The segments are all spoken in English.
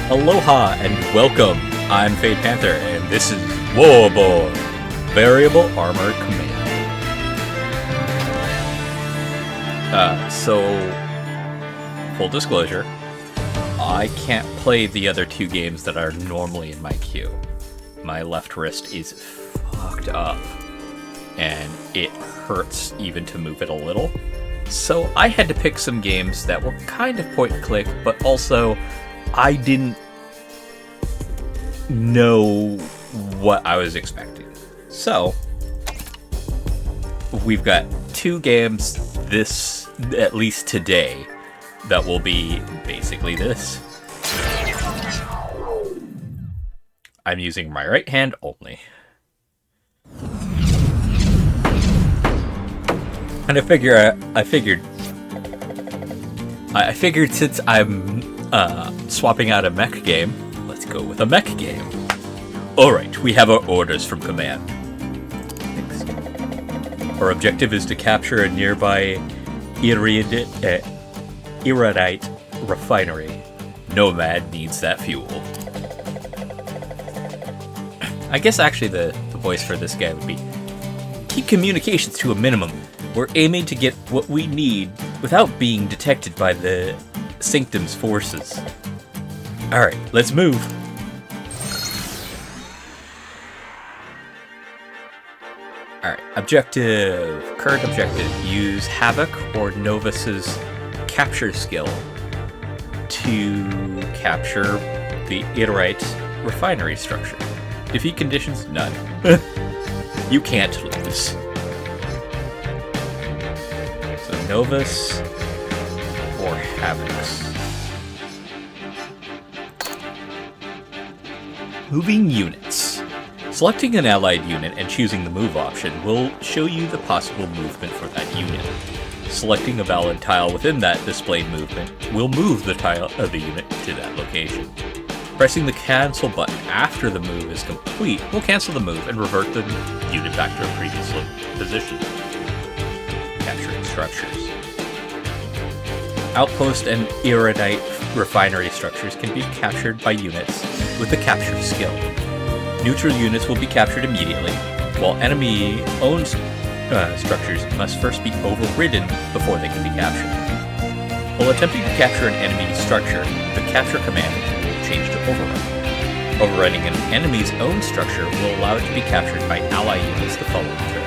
Aloha and welcome. I'm Panther, and this is Warborn, Variable Armor Command. So, full disclosure, I can't play the other two games that are normally in my queue. My left wrist is fucked up, and it hurts even to move it a little. So I had to pick some games that were kind of point and click, but also I didn't know what I was expecting. So we've got two games at least today, that will be basically this. I'm using my right hand only. And I figured since I'm swapping out a mech game, let's go with a mech game. Alright, we have our orders from command. Our objective is to capture a nearby Iridite refinery. Nomad needs that fuel. I guess actually the voice for this guy would be, keep communications to a minimum. We're aiming to get what we need without being detected by the Sanctum's forces. Alright, let's move. Alright, objective. Current objective. Use Havoc or Novus's capture skill to capture the Iridite refinery structure. Defeat conditions? None. You can't lose. So Novus or Havoc's. Moving units. Selecting an allied unit and choosing the move option will show you the possible movement for that unit. Selecting a valid tile within that displayed movement will move the tile of the unit to that location. Pressing the cancel button after the move is complete will cancel the move and revert the unit back to a previous position. Capturing structures. Outpost and Iridite refinery structures can be captured by units with the capture skill. Neutral units will be captured immediately, while enemy-owned structures must first be overridden before they can be captured. While attempting to capture an enemy structure, the capture command will change to overrun. Overrunning an enemy's own structure will allow it to be captured by ally units the following turn.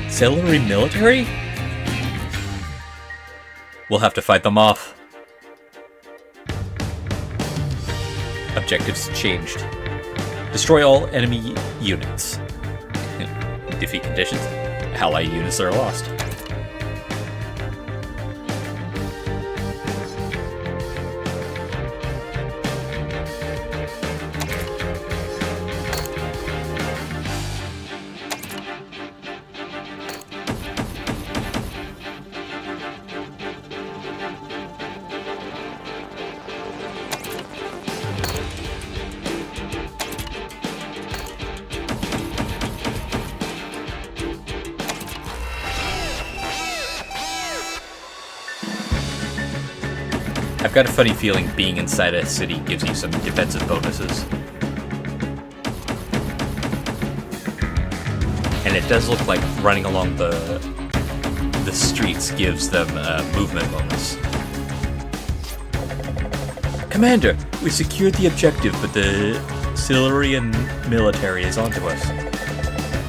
Auxiliary military? We'll have to fight them off. Objectives changed. Destroy all enemy units. Defeat conditions. Ally units are lost. I've got a funny feeling being inside a city gives you some defensive bonuses. And it does look like running along the streets gives them a movement bonus. Commander, we secured the objective, but the Silurian military is onto us.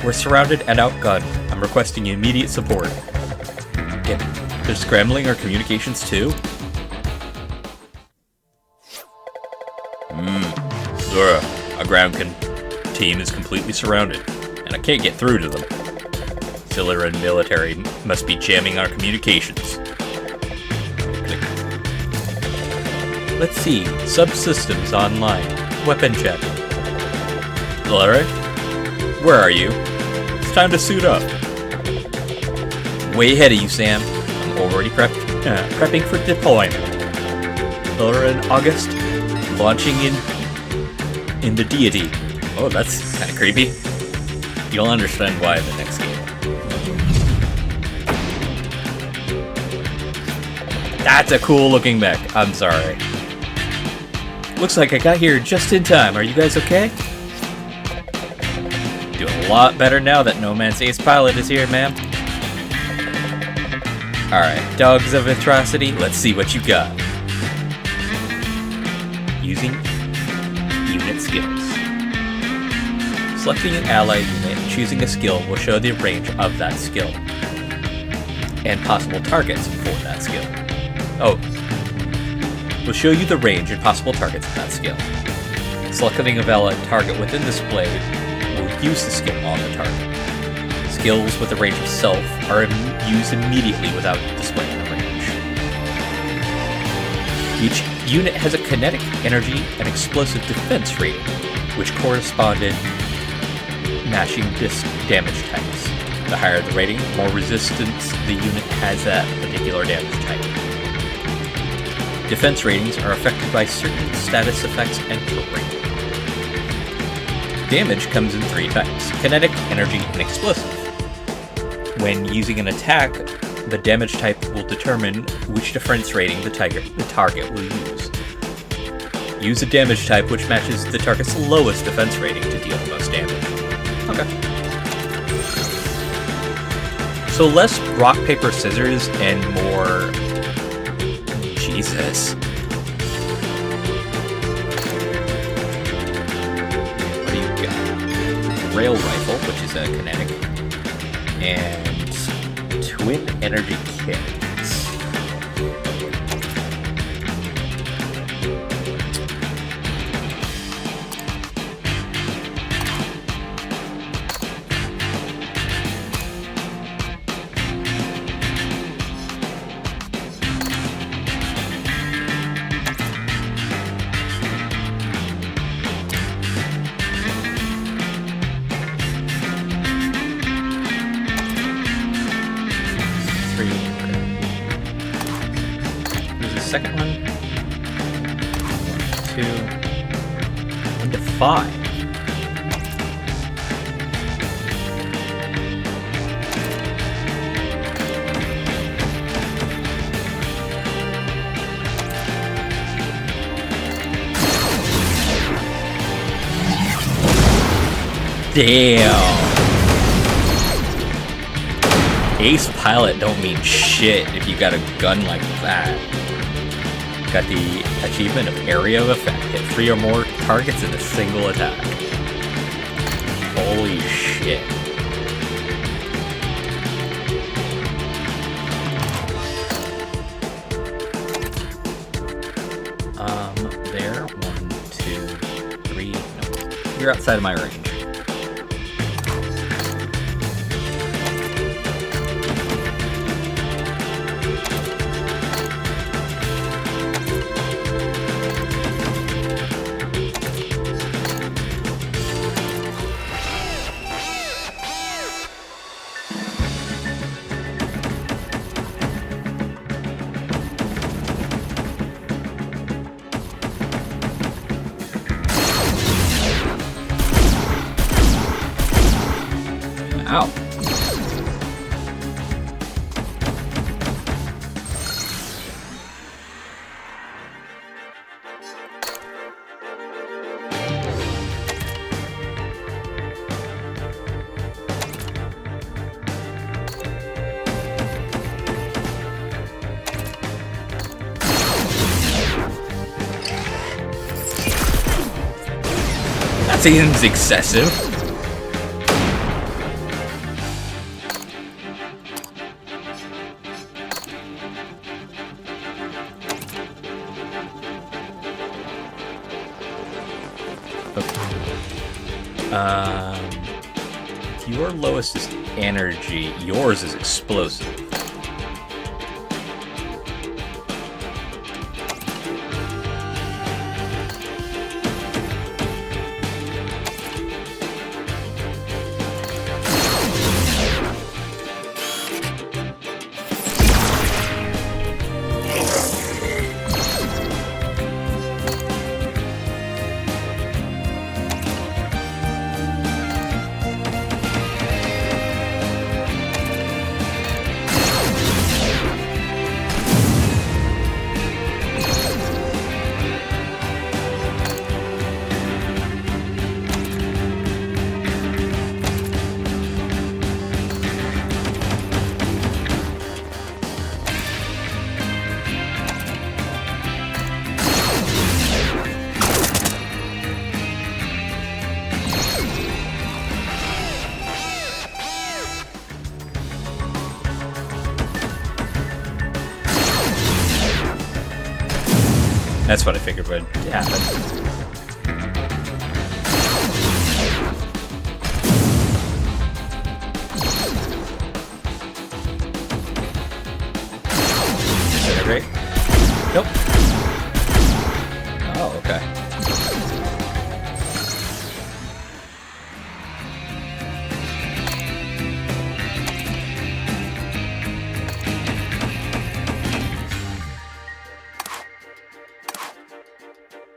We're surrounded and outgunned. I'm requesting immediate support. Yeah, they're scrambling our communications too? Zora, our ground team is completely surrounded, and I can't get through to them. Silurian military must be jamming our communications. Click. Let's see. Subsystems online. Weapon check. Larry? Where are you? time to suit up. Way ahead of you, Sam. I'm already prepping for deployment. Laura in August, launching in the deity. Oh, that's kind of creepy. You'll understand why in the next game. That's a cool looking mech. I'm sorry. Looks like I got here just in time. Are you guys okay? Doing a lot better now that No Man's ace pilot is here, ma'am. Alright, dogs of atrocity, let's see what you got. Using unit skills. Selecting an ally unit and choosing a skill will show the range of that skill. And possible targets for that skill. Oh. Will show you the range and possible targets of that skill. Selecting a valid target within display will use the skill on the target. Skills with a range of self are used immediately without displaying the range. Each unit has a kinetic, energy, and explosive defense rating, which corresponded matching disc damage types. The higher the rating, the more resistance the unit has that particular damage type. Defense ratings are affected by certain status effects and terrain. Damage comes in 3 types: kinetic, energy, and explosive. When using an attack, the damage type will determine which defense rating the target will use. Use a damage type which matches the target's lowest defense rating to deal the most damage. Okay. So less rock, paper, scissors, and more... Jesus. What do you got? Rail rifle, which is a kinetic, and twin energy kits. Second one. 1 to 2. 1 to 5. Damn. Ace pilot don't mean shit if you got a gun like that. Got the achievement of area of effect. Hit 3 or more targets in a single attack. Holy shit. There. 1, 2, 3. No. You're outside of my range. Ow. That seems excessive. Your lowest is energy. Yours is explosive. That's what I figured would happen. Disintegrate? Nope. Oh, okay.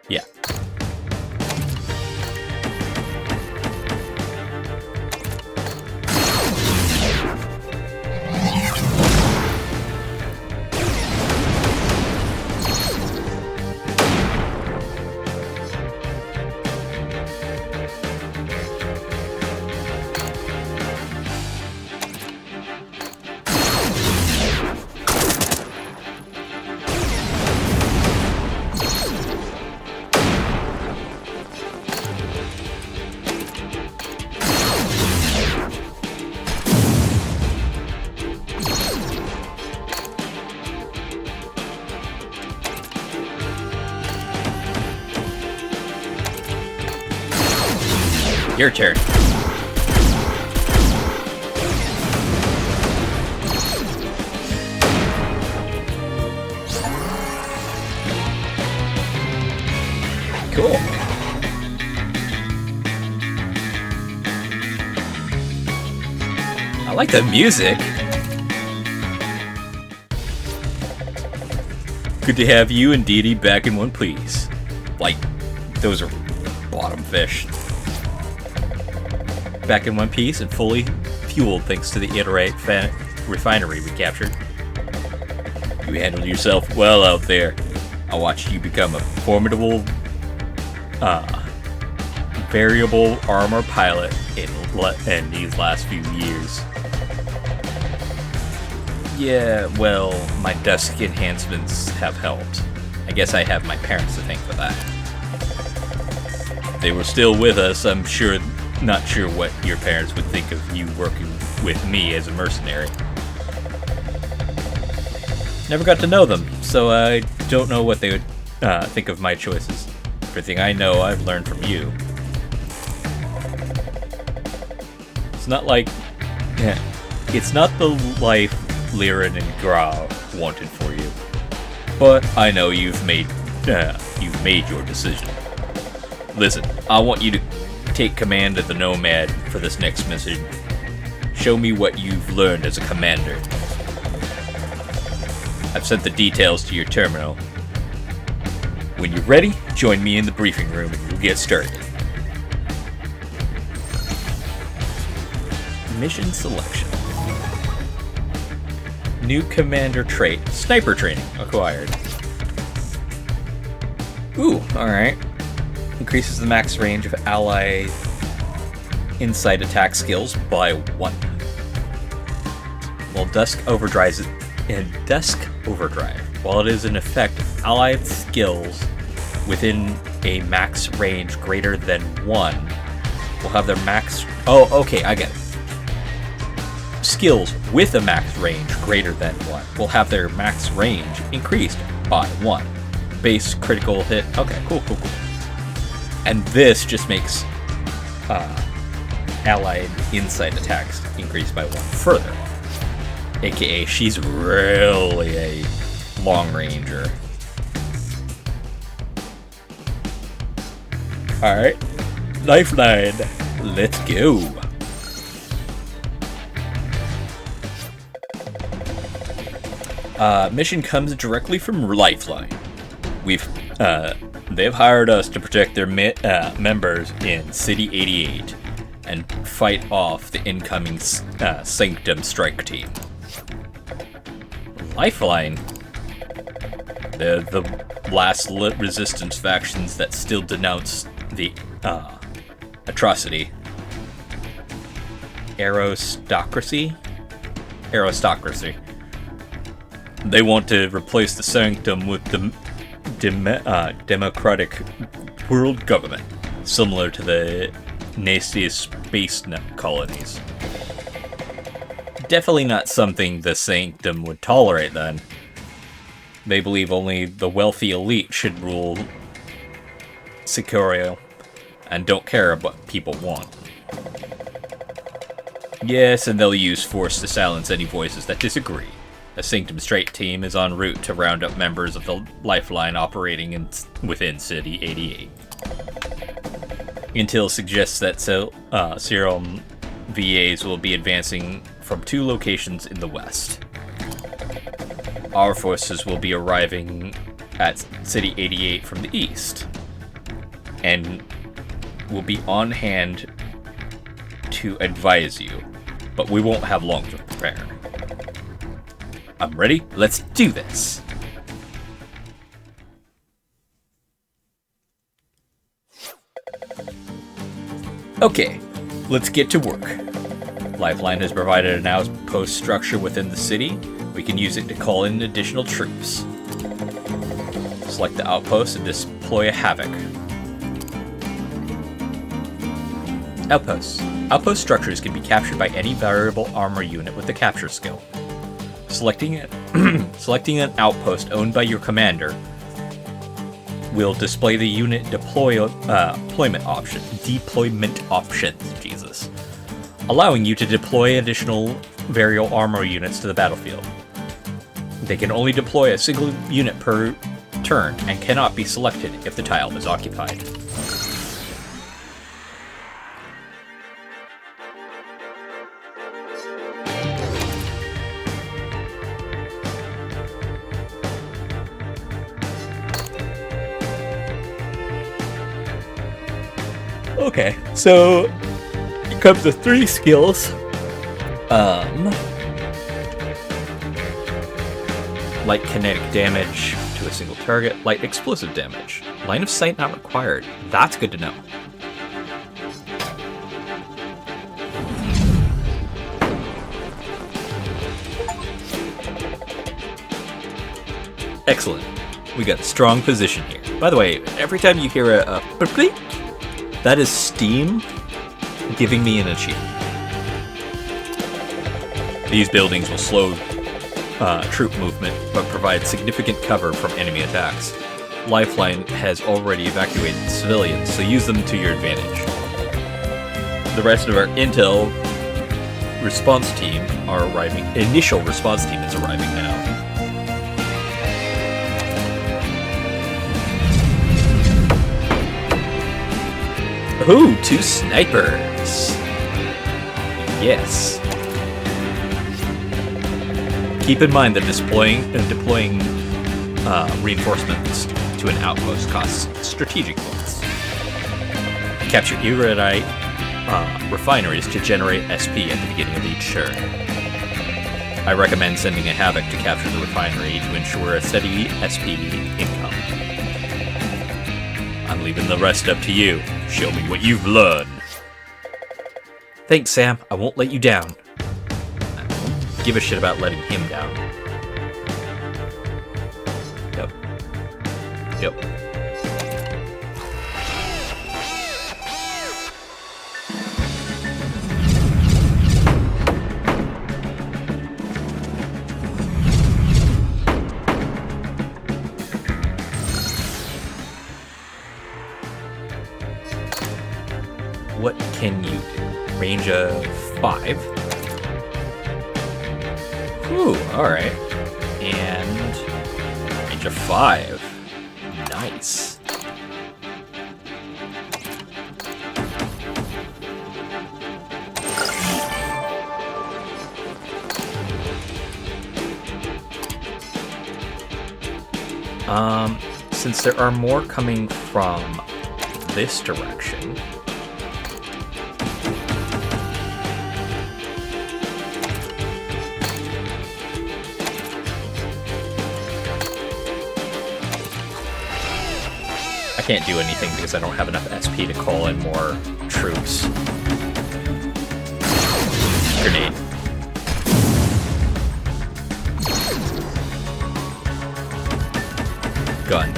Yeah. Your turn. Cool. I like the music. Good to have you and Dee Dee back in one piece. Like, those are bottom fish. Back in one piece and fully fueled thanks to the Iterate refinery we captured. You handled yourself well out there. I watched you become a formidable, variable armor pilot in these last few years. Yeah, well, my dusk enhancements have helped. I guess I have my parents to thank for that. If they were still with us, I'm not sure what your parents would think of you working with me as a mercenary. Never got to know them, so I don't know what they would think of my choices. Everything I know, I've learned from you. It's not like... it's not the life Liren and Grau wanted for you. But I know you've made your decision. Listen, I want you to take command of the Nomad for this next mission. Show me what you've learned as a commander. I've sent the details to your terminal. When you're ready, join me in the briefing room and we'll get started. Mission selection. New commander trait. Sniper training acquired. Ooh, alright. Increases the max range of ally inside attack skills by 1. While Dusk Overdrive while it is in effect, allied skills within a max range greater than 1 will have their max... Oh, okay, I get it. Skills with a max range greater than 1 will have their max range increased by 1. Base critical hit... Okay, cool. And this just makes allied inside attacks increase by 1 further. AKA, she's really a long ranger. Alright. Lifeline. Let's go. Mission comes directly from Lifeline. They've hired us to protect their members in City 88 and fight off the incoming Sanctum strike team. Lifeline? They're the last resistance factions that still denounce the atrocity. Aristocracy. They want to replace the Sanctum with the democratic world government, similar to the nastiest space colonies. Definitely not something the Sanctum would tolerate, then. They believe only the wealthy elite should rule Sicario and don't care what people want. Yes, and they'll use force to silence any voices that disagree. The Sanctum Straight team is en route to round up members of the Lifeline operating within City 88. Intel suggests that Serum VAs will be advancing from 2 locations in the west. Our forces will be arriving at City 88 from the east, and will be on hand to advise you, but we won't have long to prepare. I'm ready. Let's do this. Okay, let's get to work. Lifeline has provided an outpost structure within the city. We can use it to call in additional troops. Select the outpost and deploy a Havoc. Outposts. Outpost structures can be captured by any variable armor unit with the capture skill. Selecting an outpost owned by your commander will display the unit deployment options, Jesus, allowing you to deploy additional variable armor units to the battlefield. They can only deploy a single unit per turn and cannot be selected if the tile is occupied. Okay, so it comes with 3 skills. Light kinetic damage to a single target, light explosive damage. Line of sight not required. That's good to know. Excellent. We got a strong position here. By the way, every time you hear a bleep, that is Steam giving me an achievement. These buildings will slow troop movement, but provide significant cover from enemy attacks. Lifeline has already evacuated civilians, so use them to your advantage. The rest of our initial response team is arriving now. Ooh, 2 snipers. Yes. Keep in mind that deploying reinforcements to an outpost costs strategic points. Capture Uranite refineries to generate SP at the beginning of each turn. I recommend sending a Havoc to capture the refinery to ensure a steady SP income. I'm leaving the rest up to you. Show me what you've learned. Thanks, Sam. I won't let you down. I don't give a shit about letting him down. Yep. What can you do? Range of 5. Ooh, alright. And range of 5. Nice. Since there are more coming from this direction, I can't do anything because I don't have enough SP to call in more troops. Grenade. Gun.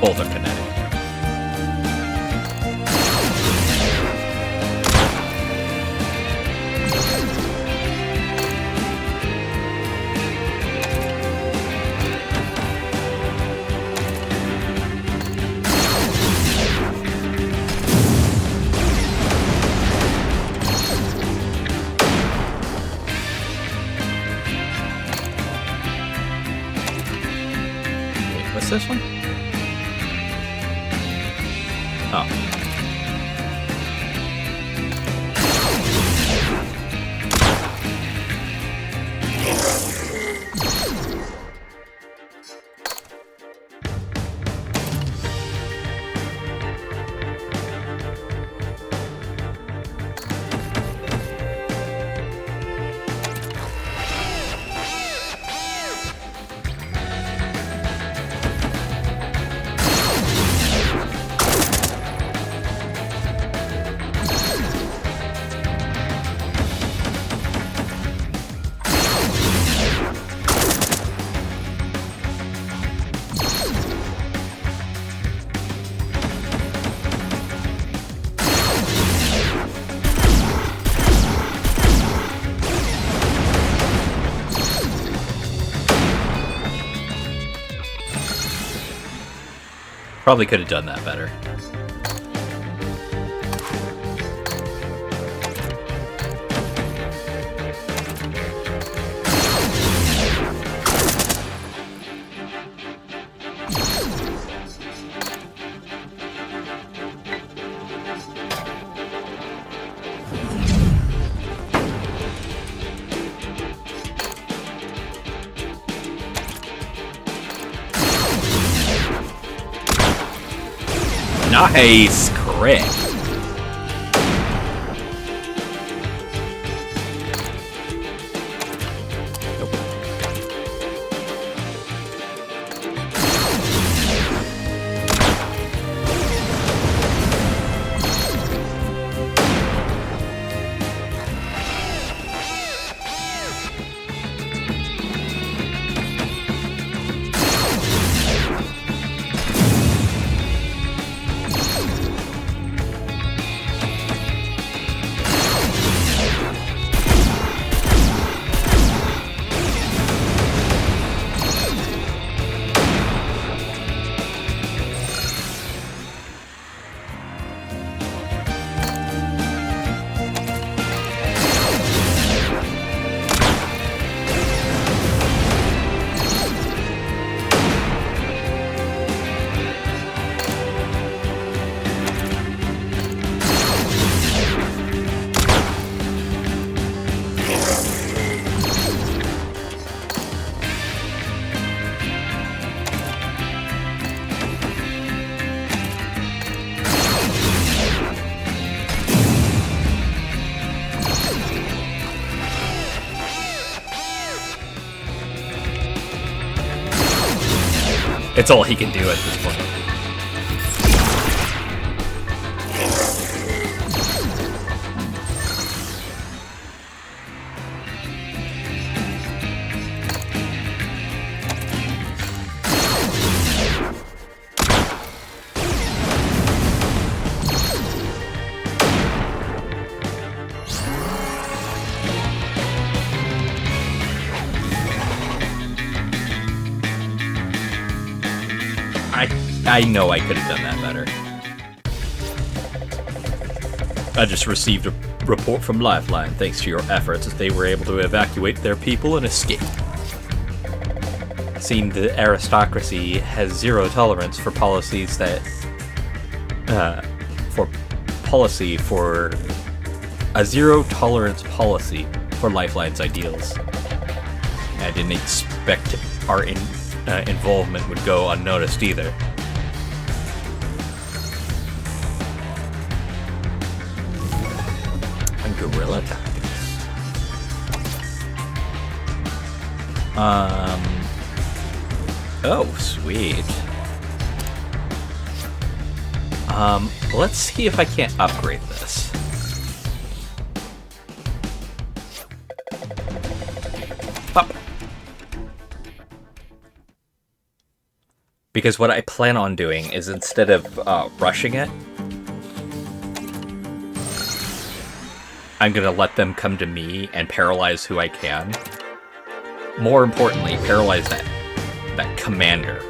both are kinetic. What's this one? Oh. Probably could have done that better. Nice crit. It's all he can do at this point. I know I could have done that better. I just received a report from Lifeline. Thanks to your efforts, they were able to evacuate their people and escape. Seeing the aristocracy has zero tolerance for policies that... for a zero-tolerance policy for Lifeline's ideals. I didn't expect our involvement would go unnoticed either. And guerrilla tactics. Oh, sweet. Let's see if I can't upgrade this. Up. Because what I plan on doing is instead of rushing it, I'm going to let them come to me and paralyze who I can. More importantly, paralyze that commander.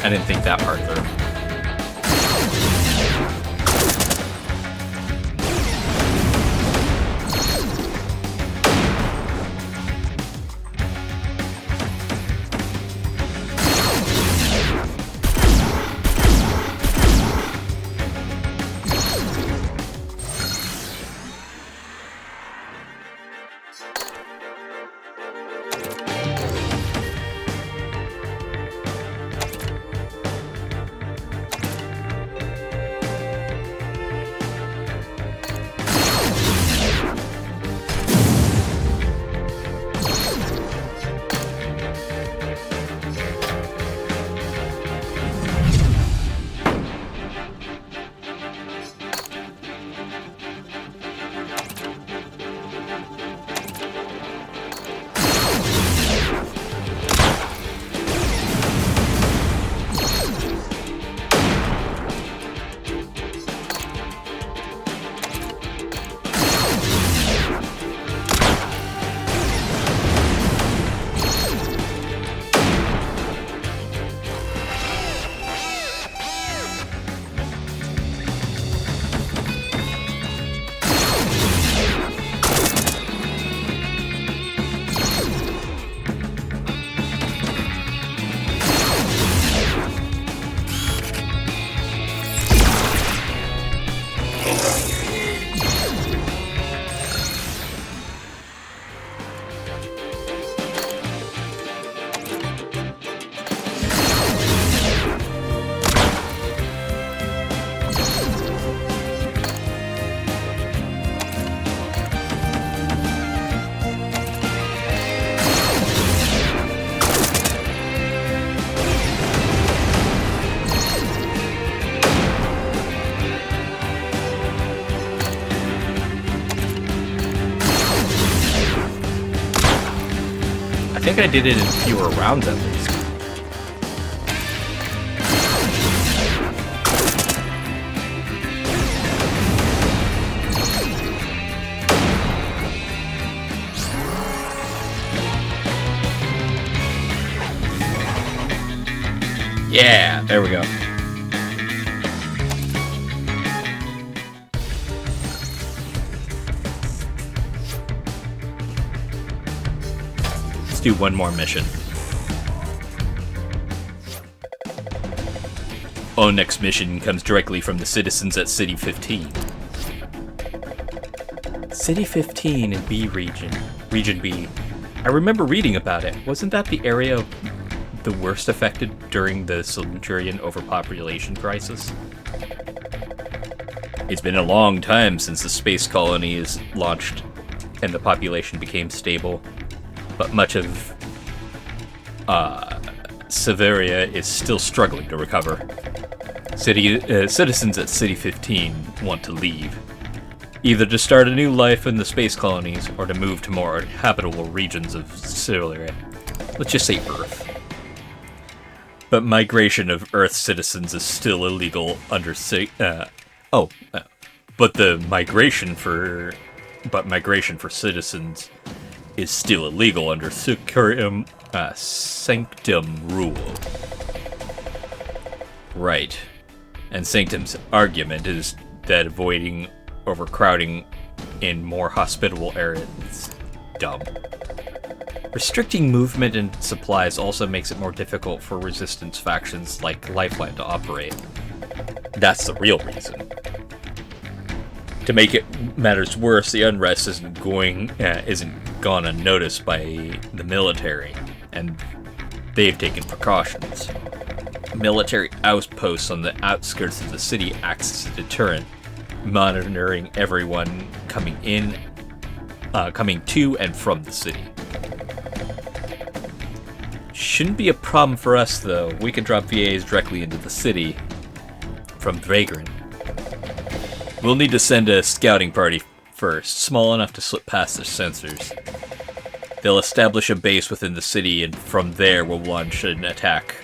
I didn't think that part through. think I did it in fewer rounds at least. Yeah, there we go. Let's do one more mission. Our next mission comes directly from the citizens at City 15. City 15 in B region. Region B. I remember reading about it. Wasn't that the area the worst affected during the Centurion overpopulation crisis? It's been a long time since the space colony is launched and the population became stable, but much of Severia is still struggling to recover. Citizens at City 15 want to leave, either to start a new life in the space colonies or to move to more habitable regions of Severia. Let's just say Earth. But migration of Earth citizens is still illegal under migration for citizens is still illegal under Sanctum rule. Right. And Sanctum's argument is that avoiding overcrowding in more hospitable areas is dumb. Restricting movement and supplies also makes it more difficult for resistance factions like Lifeline to operate. That's the real reason. To make it matters worse, the unrest isn't gone unnoticed by the military, and they've taken precautions. Military outposts on the outskirts of the city acts as a deterrent, monitoring everyone coming to and from the city. Shouldn't be a problem for us, though. We can drop VAs directly into the city from Vagrant. We'll need to send a scouting party first, small enough to slip past their sensors. They'll establish a base within the city, and from there we'll launch an attack.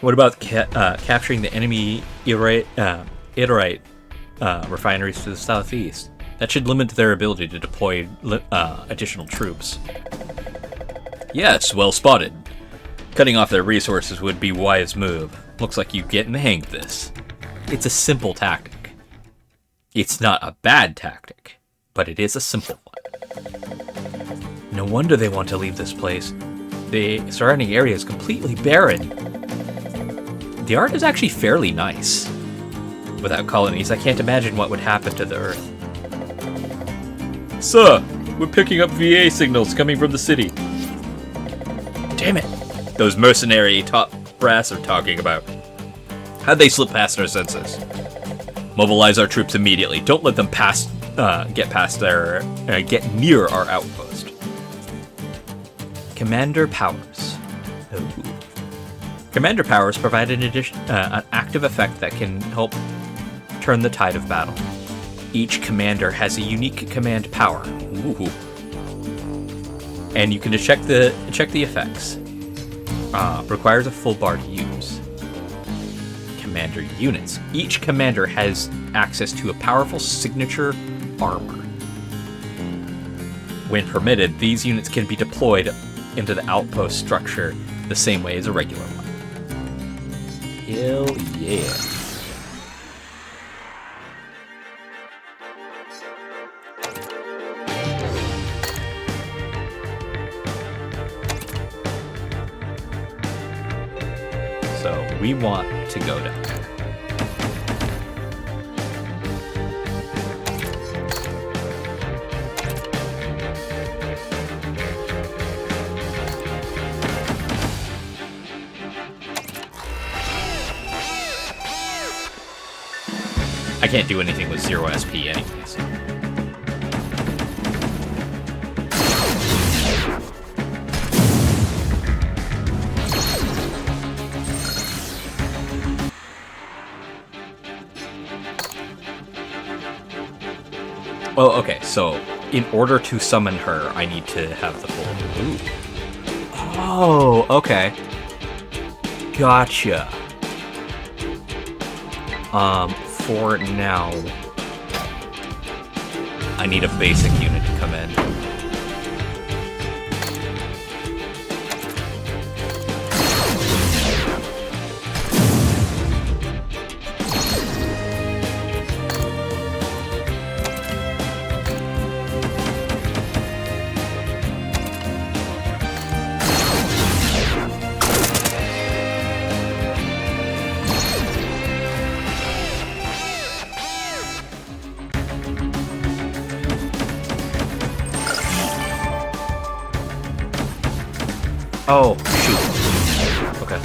What about capturing the enemy Iterite refineries to the southeast? That should limit their ability to deploy additional troops. Yes, well spotted. Cutting off their resources would be a wise move. Looks like you get in the hang of this. It's a simple tactic. It's not a bad tactic, but it is a simple one. No wonder they want to leave this place. The surrounding area is completely barren. The art is actually fairly nice. Without colonies, I can't imagine what would happen to the Earth. Sir, we're picking up VA signals coming from the city. Damn it. Those mercenary top brass are talking about. How'd they slip past our senses? Mobilize our troops immediately. Don't let them get near our outpost. Commander Powers. Ooh. Commander Powers provide an active effect that can help turn the tide of battle. Each commander has a unique command power. Ooh. And you can check the effects. Requires a full bar to use. Commander units. Each commander has access to a powerful signature armor. When permitted, these units can be deployed into the outpost structure the same way as a regular one. Hell yeah. So we want to go down there. I can't do anything with 0 SP anyways. Oh, okay. So, in order to summon her, I need to have the full. Ooh. Oh, okay. Gotcha. For now, I need a basic unit to come in. Oh, shoot. Okay.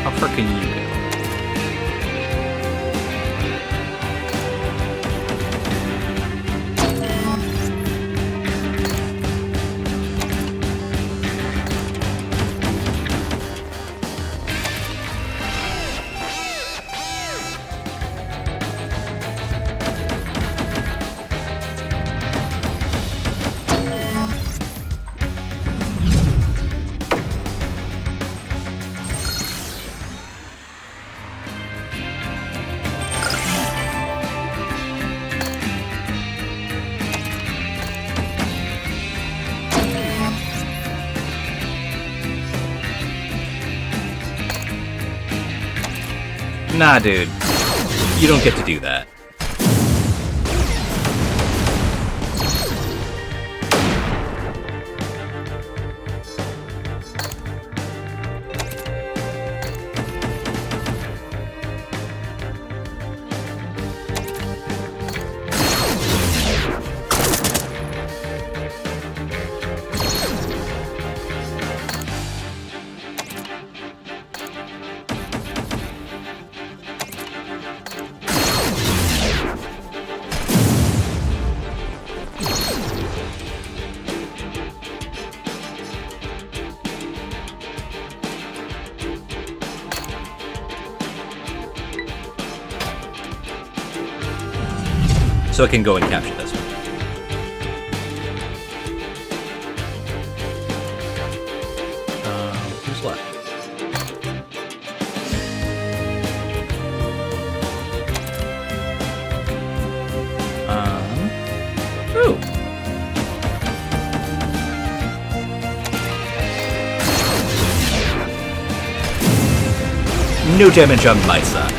How far can you go? Nah, dude. You don't get to do that. So I can go and capture this one. Who's left? Ooh. no damage on my side.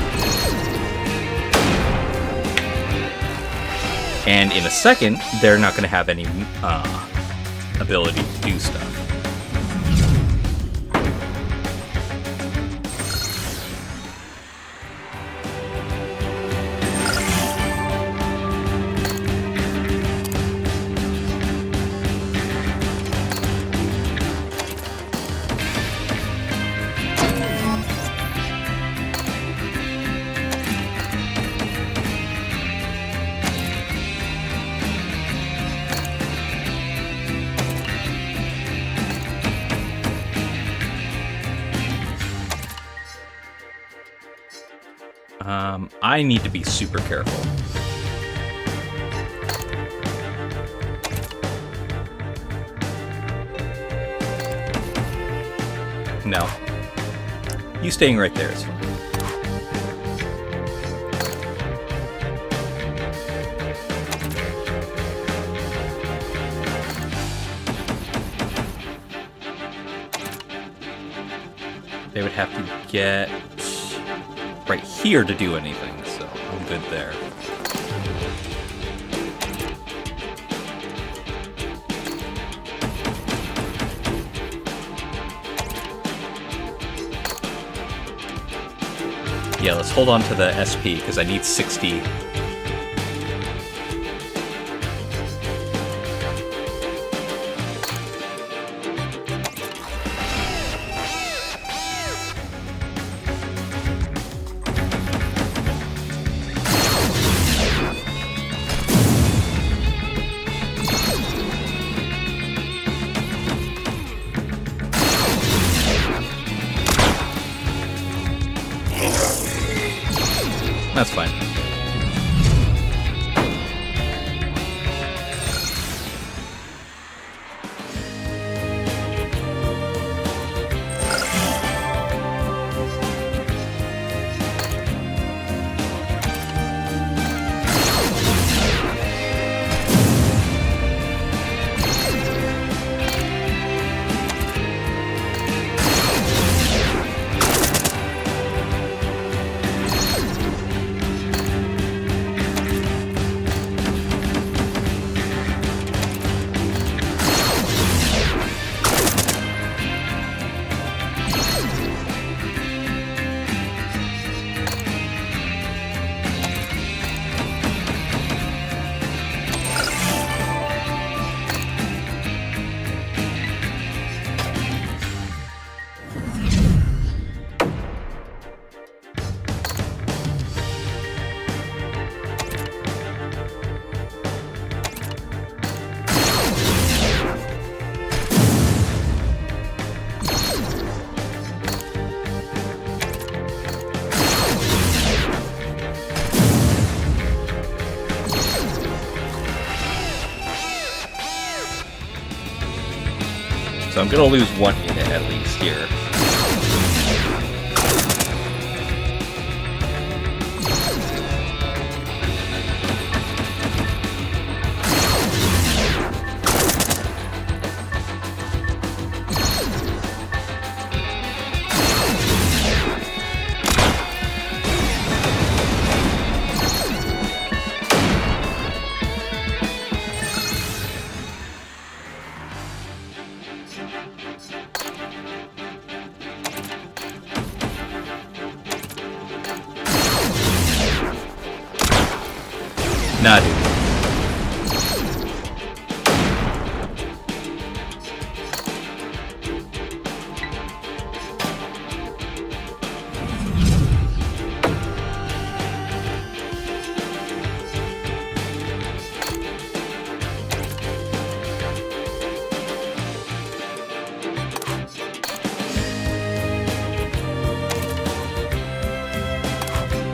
And in a second, they're not going to have any ability to do stuff. I need to be super careful. No. You staying right there is fine. They would have to get right here to do anything, so I'm good there. Yeah, let's hold on to the SP, because I need 60. That's fine. So I'm gonna lose one unit at least here. Nah, dude.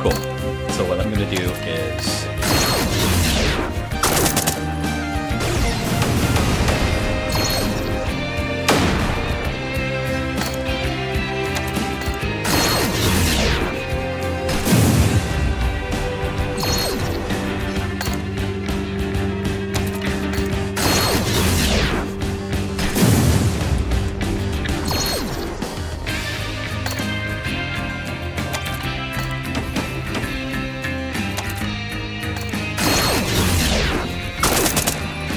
Cool. So what I'm gonna do is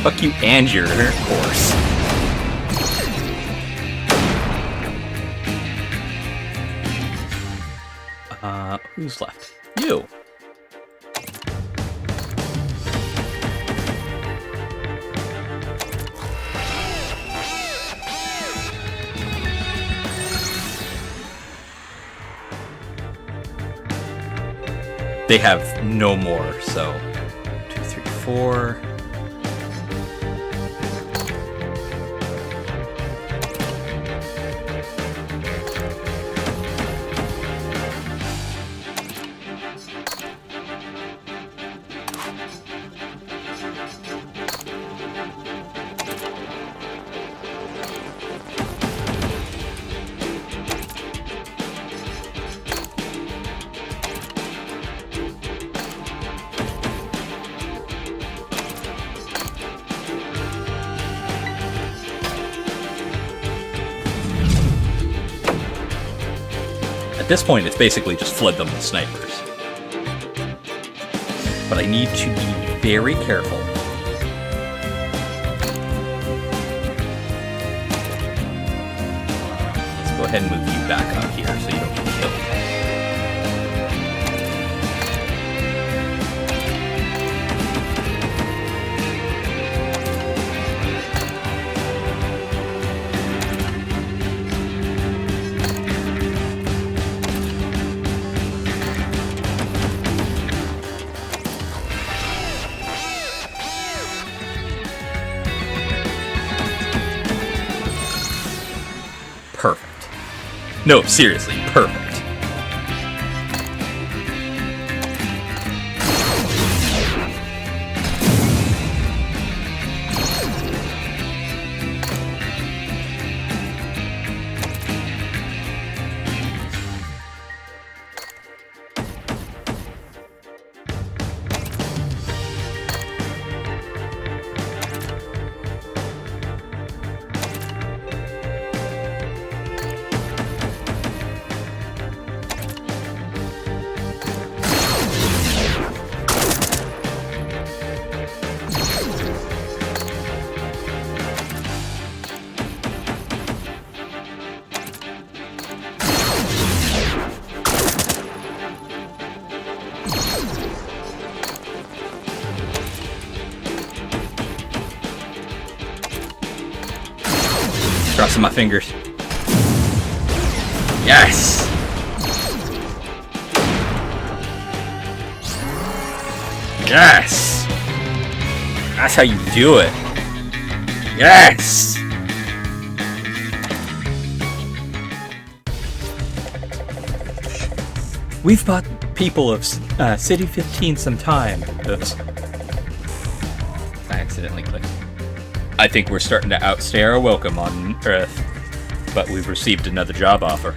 Fuck you and your horse. Who's left? You. They have no more, so 2, 3, 4. At this point, it's basically just flood them with snipers. But I need to be very careful. Let's go ahead and move you back up here so you don't get killed. Perfect. No, seriously, perfect. Crossing my fingers. Yes! Yes! That's how you do it. Yes! We've bought people of City 15 some time. Oops. I accidentally clicked. I think we're starting to outstay our welcome on Earth, but we've received another job offer.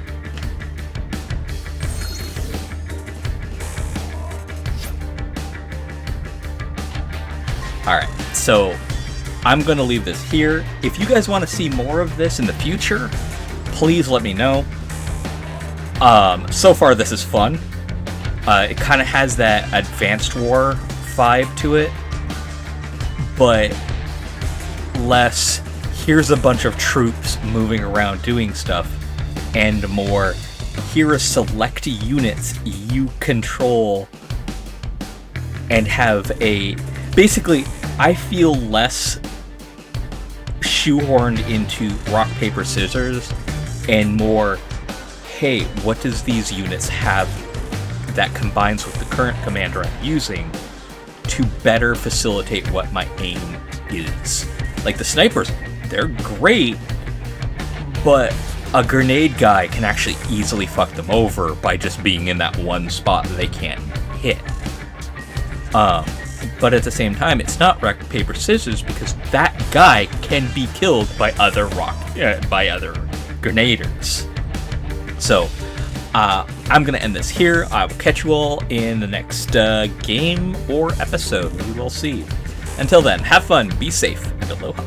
Alright, so I'm going to leave this here. If you guys want to see more of this in the future, please let me know. So far this is fun. It kind of has that Advanced War vibe to it, but less, here's a bunch of troops moving around doing stuff, and more, here are select units you control and have a, basically, I feel less shoehorned into rock, paper, scissors, and more, hey, what does these units have that combines with the current commander I'm using to better facilitate what my aim is. Like the snipers, they're great, but a grenade guy can actually easily fuck them over by just being in that one spot that they can't hit. But at the same time, it's not rock, paper, scissors because that guy can be killed by other grenaders. So, I'm going to end this here. I will catch you all in the next game or episode. We will see. Until then, have fun, be safe, and aloha.